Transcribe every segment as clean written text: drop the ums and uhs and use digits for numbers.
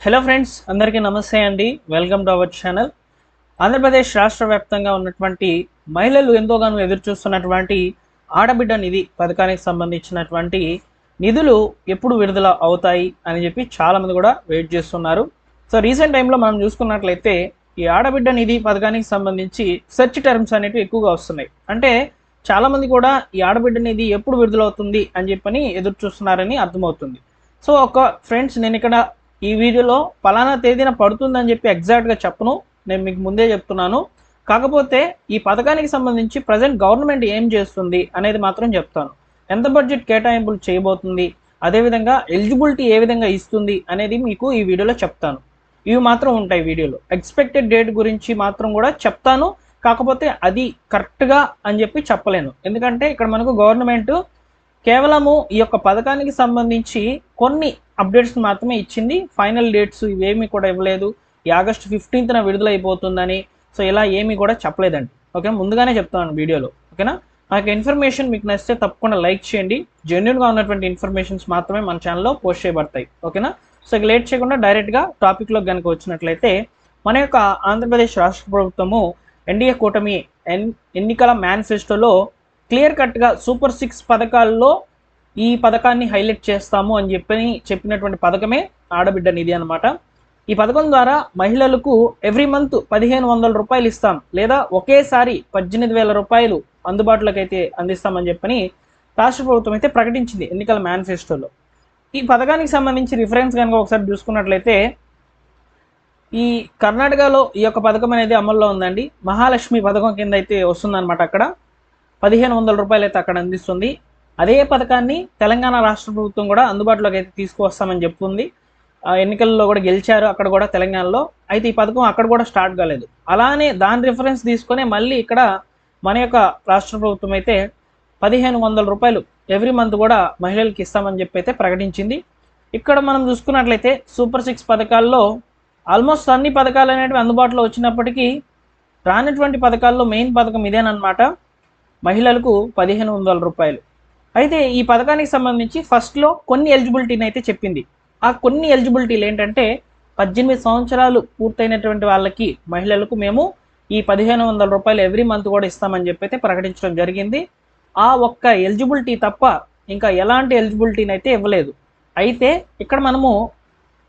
Hello friends, అందరికీ నమస్తే అండి. Welcome to our channel. Andhra Pradesh రాష్ట్ర వ్యాప్తంగా ఉన్నటువంటి మహిళలు ఎంతోగానో ఎదురు చూస్తున్నటువంటి ఆడబిడ్డ నిధి పథకానికి సంబంధించినటువంటి నిధులు ఎప్పుడు విడుదల అవుతాయి అని చెప్పి చాలామంది కూడా వెయిట్ చేస్తున్నారు. సో రీసెంట్ టైంలో మనం చూసుకున్నట్లయితే ఈ ఆడబిడ్డ నిధి పథకానికి సంబంధించి సెర్చ్ టర్మ్స్ అనేవి ఎక్కువగా వస్తున్నాయి. అంటే చాలామంది కూడా ఈ ఆడబిడ్డ నిధి ఎప్పుడు విడుదలవుతుంది అని చెప్పని ఎదురు చూస్తున్నారని అర్థమవుతుంది. సో ఫ్రెండ్స్, నేను ఇక్కడ ఈ వీడియోలో పలానా తేదీన పడుతుందని చెప్పి ఎగ్జాక్ట్గా చెప్పను, నేను మీకు ముందే చెప్తున్నాను. కాకపోతే ఈ పథకానికి సంబంధించి ప్రజెంట్ గవర్నమెంట్ ఏం చేస్తుంది అనేది మాత్రం చెప్తాను. ఎంత బడ్జెట్ కేటాయింపులు చేయబోతుంది, అదేవిధంగా ఎలిజిబిలిటీ ఏ విధంగా ఇస్తుంది అనేది మీకు ఈ వీడియోలో చెప్తాను. ఇవి మాత్రం ఉంటాయి వీడియోలో. ఎక్స్పెక్టెడ్ డేట్ గురించి మాత్రం కూడా చెప్తాను, కాకపోతే అది కరెక్ట్గా అని చెప్పి చెప్పలేను. ఎందుకంటే ఇక్కడ మనకు గవర్నమెంట్ కేవలము ఈ యొక్క పథకానికి సంబంధించి కొన్ని అప్డేట్స్ మాత్రమే ఇచ్చింది. ఫైనల్ డేట్స్ ఇవేమీ కూడా ఇవ్వలేదు. ఈ ఆగస్టు 15న విడుదలైపోతుందని సో ఇలా ఏమీ కూడా చెప్పలేదండి. ఓకేనా, ముందుగానే చెప్తాను వీడియోలో. ఓకేనా, నాకు ఇన్ఫర్మేషన్ మీకు నచ్చితే తప్పకుండా లైక్ చేయండి. జెన్యూన్గా ఉన్నటువంటి ఇన్ఫర్మేషన్స్ మాత్రమే మన ఛానల్లో పోస్ట్ చేయబడతాయి. ఓకేనా, సో ఇక లేట్ చేయకుండా డైరెక్ట్గా టాపిక్లో కనుక వచ్చినట్లయితే, మన యొక్క ఆంధ్రప్రదేశ్ రాష్ట్ర ప్రభుత్వము ఎన్డీఏ కూటమి ఎన్నికల మేనిఫెస్టోలో క్లియర్ కట్గా సూపర్ 6 పథకాల్లో ఈ పథకాన్ని హైలైట్ చేస్తాము అని చెప్పినటువంటి పథకమే ఆడబిడ్డ నిధి అనమాట. ఈ పథకం ద్వారా మహిళలకు ఎవ్రీ మంత్ 1500 రూపాయలు ఇస్తాం, లేదా ఒకేసారి 18,000 రూపాయలు అందుబాటులోకి అయితే అందిస్తామని చెప్పని రాష్ట్ర ప్రభుత్వం అయితే ప్రకటించింది ఎన్నికల మేనిఫెస్టోలో. ఈ పథకానికి సంబంధించి రిఫరెన్స్ కనుక ఒకసారి చూసుకున్నట్లయితే, ఈ కర్ణాటకలో ఈ యొక్క పథకం అనేది అమల్లో ఉందండి. మహాలక్ష్మి పథకం కింద అయితే వస్తుందన్నమాట. అక్కడ 1500 రూపాయలు అయితే అక్కడ అందిస్తుంది. అదే పథకాన్ని తెలంగాణ రాష్ట్ర ప్రభుత్వం కూడా అందుబాటులోకి అయితే తీసుకువస్తామని చెప్తుంది. ఎన్నికల్లో కూడా గెలిచారు అక్కడ కూడా తెలంగాణలో. అయితే ఈ పథకం అక్కడ కూడా స్టార్ట్ కాలేదు. అలానే దాని రిఫరెన్స్ తీసుకొని మళ్ళీ ఇక్కడ మన యొక్క రాష్ట్ర ప్రభుత్వం అయితే 1500 రూపాయలు ఎవ్రీ మంత్ కూడా మహిళలకు ఇస్తామని చెప్పి అయితే ప్రకటించింది. ఇక్కడ మనం చూసుకున్నట్లయితే సూపర్ 6 పథకాల్లో ఆల్మోస్ట్ అన్ని పథకాలు అనేవి అందుబాటులో వచ్చినప్పటికీ రానటువంటి పథకాల్లో మెయిన్ పథకం ఇదేనమాట, మహిళలకు 1500 రూపాయలు. అయితే ఈ పథకానికి సంబంధించి ఫస్ట్లో కొన్ని ఎలిజిబిలిటీని అయితే చెప్పింది. ఆ కొన్ని ఎలిజిబిలిటీలు ఏంటంటే, 18 సంవత్సరాలు పూర్తయినటువంటి వాళ్ళకి మహిళలకు మేము ఈ 1500 రూపాయలు ఎవ్రీ మంత్ కూడా ఇస్తామని చెప్పి అయితే ప్రకటించడం జరిగింది. ఆ ఒక్క ఎలిజిబిలిటీ తప్ప ఇంకా ఎలాంటి ఎలిజిబిలిటీని అయితే ఇవ్వలేదు. అయితే ఇక్కడ మనము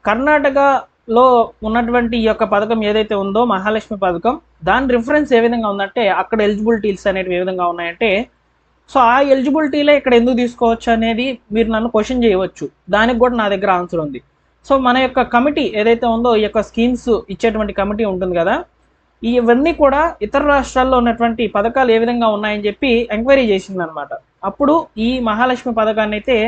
కర్ణాటకలో ఉన్నటువంటి ఈ యొక్క పథకం ఏదైతే ఉందో మహాలక్ష్మి పథకం, దాని రిఫరెన్స్ ఏ విధంగా ఉందంటే, అక్కడ ఎలిజిబిలిటీస్ అనేవి ఏ విధంగా ఉన్నాయంటే, సో ఆ ఎలిజిబిలిటీలే ఇక్కడ ఎందుకు తీసుకోవచ్చు అనేది మీరు నన్ను క్వశ్చన్ చేయవచ్చు. దానికి కూడా నా దగ్గర ఆన్సర్ ఉంది. సో మన యొక్క కమిటీ ఏదైతే ఉందో, ఈ యొక్క స్కీమ్స్ ఇచ్చేటువంటి కమిటీ ఉంటుంది కదా, ఇవన్నీ కూడా ఇతర రాష్ట్రాల్లో ఉన్నటువంటి పథకాలు ఏ విధంగా ఉన్నాయని చెప్పి ఎంక్వైరీ చేసిందనమాట. అప్పుడు ఈ మహాలక్ష్మి పథకాన్ని అయితే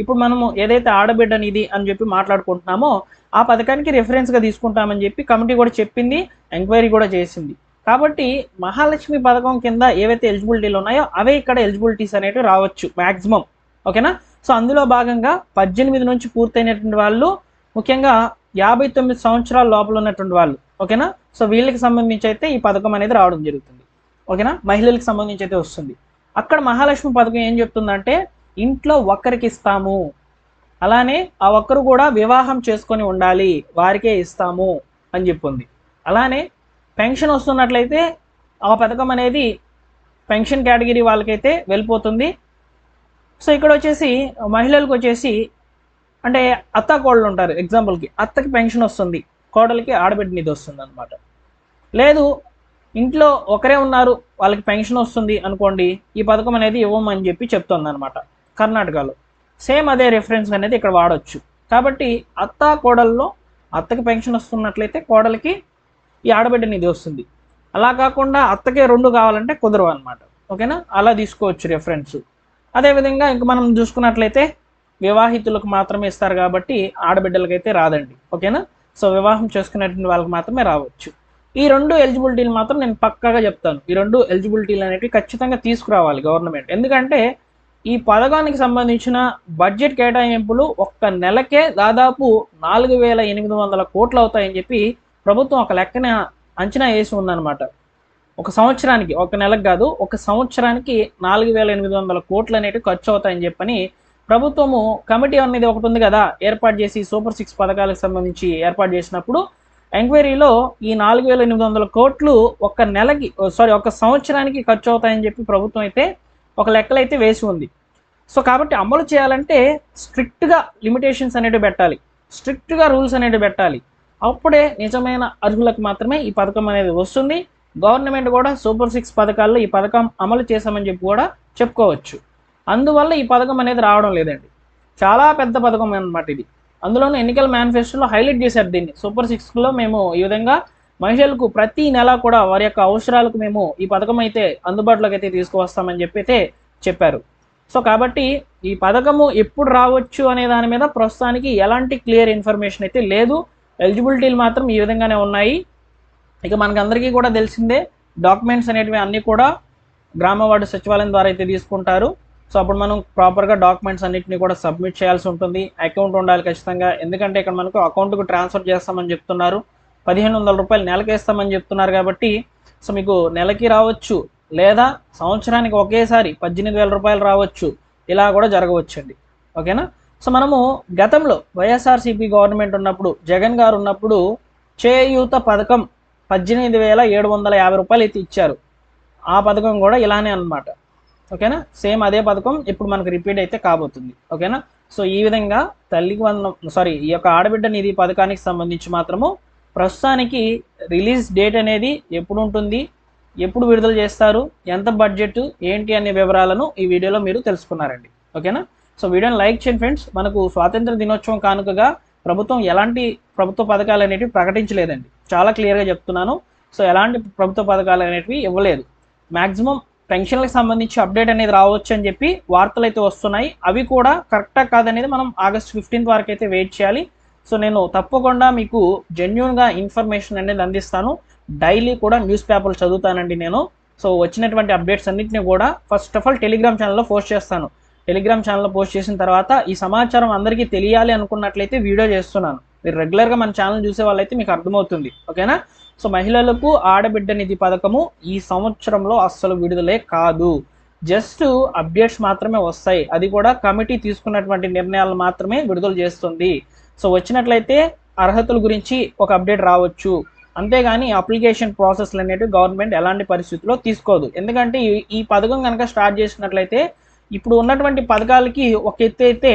ఇప్పుడు మనము ఏదైతే ఆడబిడ్డ నిధి అని చెప్పి మాట్లాడుకుంటున్నామో ఆ పథకానికి రెఫరెన్స్గా తీసుకుంటామని చెప్పి కమిటీ కూడా చెప్పింది, ఎంక్వైరీ కూడా చేసింది. కాబట్టి మహాలక్ష్మి పథకం కింద ఏవైతే ఎలిజిబిలిటీలు ఉన్నాయో అవే ఇక్కడ ఎలిజిబిలిటీస్ అనేవి రావచ్చు మ్యాక్సిమం. ఓకేనా, సో అందులో భాగంగా 18 నుంచి పూర్తయినటువంటి వాళ్ళు, ముఖ్యంగా 59 సంవత్సరాల లోపల ఉన్నటువంటి వాళ్ళు. ఓకేనా, సో వీళ్ళకి సంబంధించి అయితే ఈ పథకం అనేది రావడం జరుగుతుంది. ఓకేనా, మహిళలకు సంబంధించి అయితే వస్తుంది. అక్కడ మహాలక్ష్మి పథకం ఏం చెప్తుందంటే, ఇంట్లో ఒక్కరికి ఇస్తాము, అలానే ఆ ఒక్కరు కూడా వివాహం చేసుకొని ఉండాలి, వారికే ఇస్తాము అని చెప్పింది. అలానే పెన్షన్ వస్తున్నట్లయితే ఆ పథకం అనేది పెన్షన్ కేటగిరీ వాళ్ళకైతే వెళ్ళిపోతుంది. సో ఇక్కడ వచ్చేసి మహిళలకు వచ్చేసి, అంటే అత్త కోడలు ఉంటారు, ఎగ్జాంపుల్కి అత్తకి పెన్షన్ వస్తుంది, కోడలికి ఆడబిడ్డ నిధి వస్తుంది అనమాట. లేదు ఇంట్లో ఒకరే ఉన్నారు వాళ్ళకి పెన్షన్ వస్తుంది అనుకోండి, ఈ పథకం అనేది ఇవ్వమని చెప్పి చెప్తుంది అనమాట కర్ణాటకలో. సేమ్ అదే రెఫరెన్స్ అనేది ఇక్కడ వాడవచ్చు. కాబట్టి అత్త కోడల్లో అత్తకి పెన్షన్ వస్తున్నట్లయితే కోడలికి ఈ ఆడబిడ్డ నిధి వస్తుంది. అలా కాకుండా అత్తకే 2 కావాలంటే కుదరవు అనమాట. ఓకేనా, అలా తీసుకోవచ్చు రెఫరెన్స్. అదేవిధంగా ఇంక మనం చూసుకున్నట్లయితే వివాహితులకు మాత్రమే ఇస్తారు కాబట్టి ఆడబిడ్డలకైతే రాదండి. ఓకేనా, సో వివాహం చేసుకునేటువంటి వాళ్ళకి మాత్రమే రావచ్చు. ఈ 2 ఎలిజిబిలిటీలు మాత్రం నేను పక్కాగా చెప్తాను. ఈ 2 ఎలిజిబిలిటీలు అనేవి ఖచ్చితంగా తీసుకురావాలి గవర్నమెంట్. ఎందుకంటే ఈ పథకానికి సంబంధించిన బడ్జెట్ కేటాయింపులు ఒక్క నెలకే దాదాపు 4800 కోట్లు అవుతాయని చెప్పి ప్రభుత్వం ఒక లెక్కన అంచనా వేసి ఉందన్నమాట. ఒక సంవత్సరానికి, ఒక నెలకు కాదు, ఒక సంవత్సరానికి 4800 కోట్లు అనేవి ఖర్చు అవుతాయని చెప్పని ప్రభుత్వము కమిటీ అనేది ఒకటి ఉంది కదా ఏర్పాటు చేసి సూపర్ 6 పథకాలకు సంబంధించి ఏర్పాటు చేసినప్పుడు ఎంక్వైరీలో ఈ 4,800 కోట్లు ఒక సంవత్సరానికి ఖర్చు అవుతాయని చెప్పి ప్రభుత్వం అయితే ఒక లెక్కలైతే వేసి ఉంది. సో కాబట్టి అమలు చేయాలంటే స్ట్రిక్ట్గా లిమిటేషన్స్ అనేవి పెట్టాలి, స్ట్రిక్ట్గా రూల్స్ అనేవి పెట్టాలి. అప్పుడే నిజమైన అర్హులకు మాత్రమే ఈ పథకం అనేది వస్తుంది. గవర్నమెంట్ కూడా సూపర్ 6 పథకాల్లో ఈ పథకం అమలు చేశామని చెప్పి కూడా చెప్పుకోవచ్చు. అందువల్ల ఈ పథకం అనేది రావడం లేదండి. చాలా పెద్ద పథకం అన్నమాట ఇది. అందులోనూ ఎన్నికల మేనిఫెస్టోలో హైలైట్ చేశారు దీన్ని. సూపర్ 6లో మేము ఈ విధంగా మహిళలకు ప్రతి నెల కూడా వారి యొక్క అవసరాలకు మేము ఈ పథకం అయితే అందుబాటులోకి అయితే తీసుకువస్తామని చెప్పి అయితే చెప్పారు. సో కాబట్టి ఈ పథకము ఎప్పుడు రావచ్చు అనే దాని మీద ప్రస్తుతానికి ఎలాంటి క్లియర్ ఇన్ఫర్మేషన్ అయితే లేదు. ఎలిజిబిలిటీలు మాత్రం ఈ విధంగానే ఉన్నాయి. ఇక మనకందరికీ కూడా తెలిసిందే, డాక్యుమెంట్స్ అనేటివి అన్నీ కూడా గ్రామ వార్డు సచివాలయం ద్వారా అయితే తీసుకుంటారు. సో అప్పుడు మనం ప్రాపర్గా డాక్యుమెంట్స్ అన్నింటినీ కూడా సబ్మిట్ చేయాల్సి ఉంటుంది. అకౌంట్ ఉండాలి ఖచ్చితంగా, ఎందుకంటే ఇక్కడ మనకు అకౌంట్కు ట్రాన్స్ఫర్ చేస్తామని చెప్తున్నారు. 1,500 రూపాయలు నెలకి వేస్తామని చెప్తున్నారు. కాబట్టి సో మీకు నెలకి రావచ్చు, లేదా సంవత్సరానికి ఒకేసారి 18,000 రూపాయలు రావచ్చు. ఇలా కూడా జరగవచ్చండి. ఓకేనా. సో మనము గతంలో వైఎస్ఆర్సీపీ గవర్నమెంట్ ఉన్నప్పుడు, జగన్ గారు ఉన్నప్పుడు చేయూత పథకం 18,750 రూపాయలు అయితే ఇచ్చారు. ఆ పథకం కూడా ఇలానే అన్నమాట. ఓకేనా. సేమ్ అదే పథకం ఇప్పుడు మనకు రిపీట్ అయితే కాబోతుంది. ఓకేనా. సో ఈ విధంగా ఈ యొక్క ఆడబిడ్డ నిధి పథకానికి సంబంధించి మాత్రము ప్రస్తుతానికి రిలీజ్ డేట్ అనేది ఎప్పుడు ఉంటుంది, ఎప్పుడు విడుదల చేస్తారు, ఎంత బడ్జెట్ ఏంటి అనే వివరాలను ఈ వీడియోలో మీరు తెలుసుకున్నారండి. ఓకేనా. సో వీడియోని లైక్ చేయండి ఫ్రెండ్స్. మనకు స్వాతంత్ర దినోత్సవం కానుకగా ప్రభుత్వం ఎలాంటి ప్రభుత్వ పథకాలు అనేటివి ప్రకటించలేదండి. చాలా క్లియర్గా చెప్తున్నాను. సో ఎలాంటి ప్రభుత్వ పథకాలు అనేటివి ఇవ్వలేదు. మ్యాక్సిమం పెన్షన్లకు సంబంధించి అప్డేట్ అనేది రావచ్చు అని చెప్పి వార్తలు అయితే వస్తున్నాయి. అవి కూడా కరెక్టా కాదనేది మనం ఆగస్ట్ 15 వరకు అయితే వెయిట్ చేయాలి. సో నేను తప్పకుండా మీకు జెన్యూన్గా ఇన్ఫర్మేషన్ అనేది అందిస్తాను. డైలీ కూడా న్యూస్ పేపర్లు చదువుతానండి నేను. సో వచ్చినటువంటి అప్డేట్స్ అన్నింటినీ కూడా ఫస్ట్ ఆఫ్ ఆల్ టెలిగ్రామ్ ఛానల్లో పోస్ట్ చేస్తాను. టెలిగ్రామ్ ఛానల్లో పోస్ట్ చేసిన తర్వాత ఈ సమాచారం అందరికీ తెలియాలి అనుకున్నట్లయితే వీడియో చేస్తున్నాను. మీరు రెగ్యులర్గా మన ఛానల్ చూసే వాళ్ళైతే మీకు అర్థమవుతుంది. ఓకేనా. సో మహిళలకు ఆడబిడ్డ నిధి పథకము ఈ సంవత్సరంలో అస్సలు విడుదలే కాదు. జస్ట్ అప్డేట్స్ మాత్రమే వస్తాయి. అది కూడా కమిటీ తీసుకున్నటువంటి నిర్ణయాలు మాత్రమే విడుదల చేస్తుంది. సో వచ్చినట్లయితే అర్హతల గురించి ఒక అప్డేట్ రావచ్చు. అంతేగాని అప్లికేషన్ ప్రాసెస్లు అనేవి గవర్నమెంట్ ఎలాంటి పరిస్థితుల్లో తీసుకోదు. ఎందుకంటే ఈ పథకం కనుక స్టార్ట్ చేసినట్లయితే ఇప్పుడు ఉన్నటువంటి పథకాలకి ఒక ఎత్తు అయితే,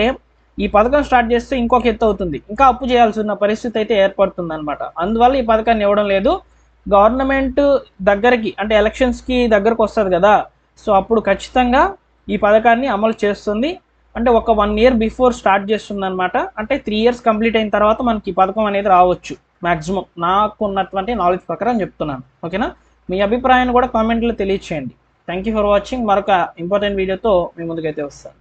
ఈ పథకం స్టార్ట్ చేస్తే ఇంకొక ఎత్తు అవుతుంది. ఇంకా అప్పు చేయాల్సిన పరిస్థితి అయితే ఏర్పడుతుంది అనమాట. అందువల్ల ఈ పథకాన్ని ఇవ్వడం లేదు. గవర్నమెంట్ దగ్గరికి అంటే ఎలక్షన్స్కి దగ్గరకు వస్తుంది కదా, సో అప్పుడు ఖచ్చితంగా ఈ పథకాన్ని అమలు చేస్తుంది. అంటే ఒక 1 year బిఫోర్ స్టార్ట్ చేస్తుంది అనమాట. అంటే 3 years కంప్లీట్ అయిన తర్వాత మనకి ఈ పథకం అనేది రావచ్చు. మ్యాక్సిమం నాకు ఉన్నటువంటి నాలెడ్జ్ ప్రకారం చెప్తున్నాను. ఓకేనా. మీ అభిప్రాయాన్ని కూడా కామెంట్లో తెలియచేయండి. Thank you for watching. మరొక ఇంపార్టెంట్ వీడియోతో మీ ముందుకైతే వస్తాను.